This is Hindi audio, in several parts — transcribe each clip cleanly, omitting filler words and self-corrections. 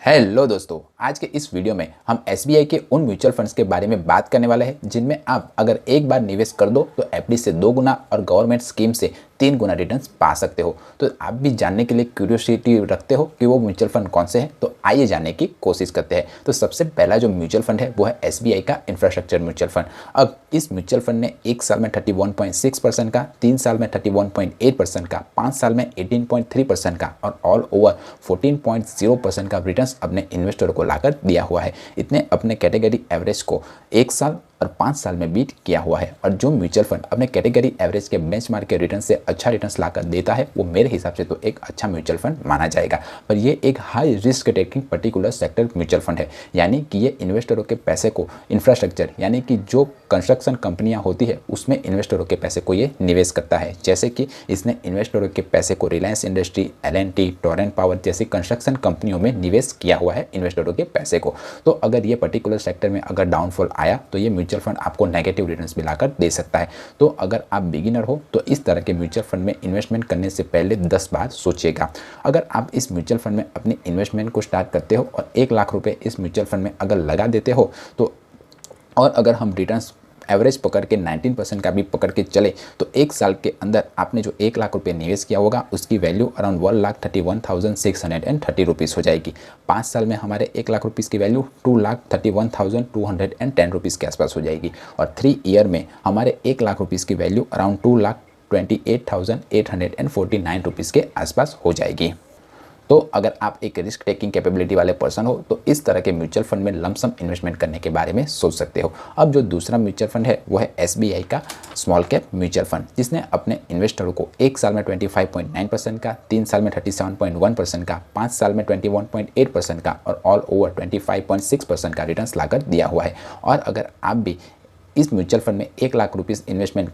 हेलो दोस्तों, आज के इस वीडियो में हम एसबीआई के उन म्यूचुअल फंड्स के बारे में बात करने वाले हैं जिनमें आप अगर एक बार निवेश कर दो तो एफडी से 2 गुना और गवर्नमेंट स्कीम से 3 गुना रिटर्न्स पा सकते हो। तो आप भी जानने के लिए क्यूरियोसिटी रखते हो कि वो म्यूचुअल फंड कौन से हैं, तो आइए जानने की कोशिश करते हैं। तो सबसे पहला जो म्यूचुअल फंड है वो है एसबीआई का इंफ्रास्ट्रक्चर म्यूचुअल फंड। अब इस म्यूचुअल फंड ने 1 साल में 31.6% का, 3 साल में 31.8% का, 5 साल में 18.3% का और ऑल ओवर 14.0% का रिटर्न्स अपने इन्वेस्टरों को लाकर दिया हुआ है। इतने अपने कैटेगरी एवरेज को 1 साल और 5 साल में बीट किया हुआ है। और जो म्यूचुअल फंड अपने कैटेगरी एवरेज के बेंचमार्क के रिटर्न से अच्छा रिटर्न्स लाकर देता है वो मेरे हिसाब से तो एक अच्छा म्यूचुअल फंड माना जाएगा। पर ये एक high risk taking particular sector mutual fund है, यानी कि ये इन्वेस्टरों के पैसे को इंफ्रास्ट्रक्चर यानी कि जो कंस्ट्रक्शन कंपनियां होती है उसमें इन्वेस्टरों के पैसे को ये निवेश करता है। जैसे कि इसने इन्वेस्टरों के पैसे को Reliance industry, L&T, Torrent power जैसी कंस्ट्रक्शन कंपनियों में निवेश किया हुआ है इन्वेस्टरों के पैसे को। तो अगर ये पर्टिकुलर सेक्टर में अगर डाउनफॉल आया तो ये म्यूचुअल फंड आपको नेगेटिव रिटर्न्स भी लाकर दे सकता है। तो अगर आप बिगिनर हो तो इस तरह के म्यूचुअल फंड में इन्वेस्टमेंट करने से पहले 10 बार सोचिएगा। अगर आप इस म्यूचुअल फंड में अपनी इन्वेस्टमेंट को स्टार्ट करते हो और 1 लाख रुपए इस म्यूचुअल फंड में अगर लगा देते हो तो और अगर हम रिटर्न्स एवरेज पकड़ के 19% का भी पकड़ के चले तो 1 साल के अंदर आपने जो 1 लाख रुपए निवेश किया होगा उसकी वैल्यू अराउंड 1,31,630 रुपीज़ हो जाएगी। 5 साल में हमारे 1 लाख रुपीज़ की वैल्यू 2,31,210 रुपीज़ के आसपास हो जाएगी और 3 ईयर में हमारे 1 लाख रुपीज़ की वैल्यू अराउंड 2,28,849 रुपीज़ के आसपास हो जाएगी। तो अगर आप एक रिस्क टेकिंग कैपेबिलिटी वाले पर्सन हो तो इस तरह के म्यूचुअल फंड में लमसम इन्वेस्टमेंट करने के बारे में सोच सकते हो। अब जो दूसरा म्यूचुअल फंड है वो है एसबीआई का स्मॉल कैप म्यूचुअल फंड, जिसने अपने इन्वेस्टरों को 1 साल में 25.9% का, 3 साल में 37.1% का, 5 साल में 21.8% का और ऑल ओवर 25.6% का रिटर्न्स लाकर दिया हुआ है। और अगर आप भी इस म्यूचुअल फंड में 1 लाख रुपीज़ इन्वेस्टमेंट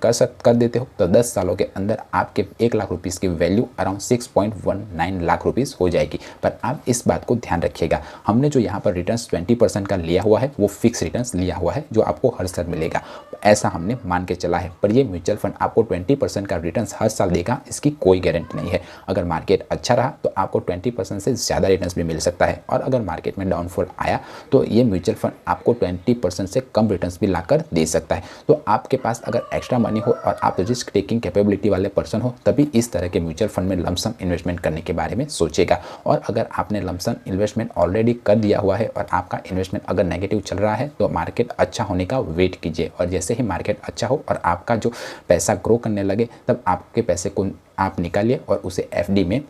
कर देते हो तो 10 सालों के अंदर आपके 1 लाख रुपीज़ की वैल्यू अराउंड 6.19 लाख रुपीज़ हो जाएगी। पर आप इस बात को ध्यान रखिएगा, हमने जो यहाँ पर रिटर्न्स 20% का लिया हुआ है वो फिक्स रिटर्न्स लिया हुआ है जो आपको हर साल मिलेगा, ऐसा हमने मान के चला है। पर ये म्यूचुअल फंड आपको 20% का रिटर्न्स हर साल देगा, इसकी कोई गारंटी नहीं है। अगर मार्केट अच्छा रहा तो आपको 20% से ज़्यादा रिटर्न्स भी मिल सकता है और अगर मार्केट में डाउनफॉल आया तो ये म्यूचुअल फंड आपको 20% से कम रिटर्न्स भी लाकर दे सकता है। तो आपके पास अगर एक्स्ट्रा मनी हो और आप रिस्क टेकिंग कैपेबिलिटी वाले पर्सन हो तभी इस तरह के म्यूचुअल फंड में लमसम इन्वेस्टमेंट करने के बारे में सोचेगा। और अगर आपने लमसम इन्वेस्टमेंट ऑलरेडी कर दिया हुआ है और आपका इन्वेस्टमेंट अगर नेगेटिव चल रहा है तो मार्केट अच्छा होने का वेट कीजिए और जैसे ही मार्केट अच्छा हो और आपका जो पैसा ग्रो करने लगे तब आपके पैसे को आप निकालिए और उसे एफडी में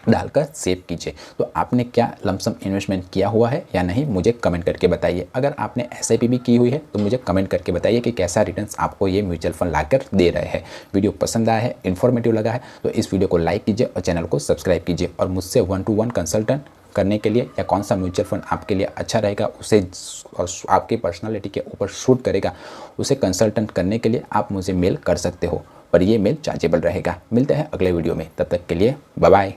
डालकर सेव कीजिए। तो आपने क्या लमसम इन्वेस्टमेंट किया हुआ है या नहीं मुझे कमेंट करके बताइए। अगर आपने एसआईपी भी की हुई है तो मुझे कमेंट करके बताइए कि कैसा रिटर्न्स आपको ये म्यूचुअल फंड लाकर दे रहे हैं। वीडियो पसंद आया है, इन्फॉर्मेटिव लगा है तो इस वीडियो को लाइक कीजिए और चैनल को सब्सक्राइब कीजिए। और मुझसे 1-to-1 कंसल्टेंट करने के लिए या कौन सा म्यूचुअल फंड आपके लिए अच्छा रहेगा उसे और आपकी पर्सनालिटी के ऊपर शूट करेगा उसे कंसल्टेंट करने के लिए आप मुझे मेल कर सकते हो, पर ये मेल चार्जेबल रहेगा। मिलते हैं अगले वीडियो में, तब तक के लिए बाय बाय।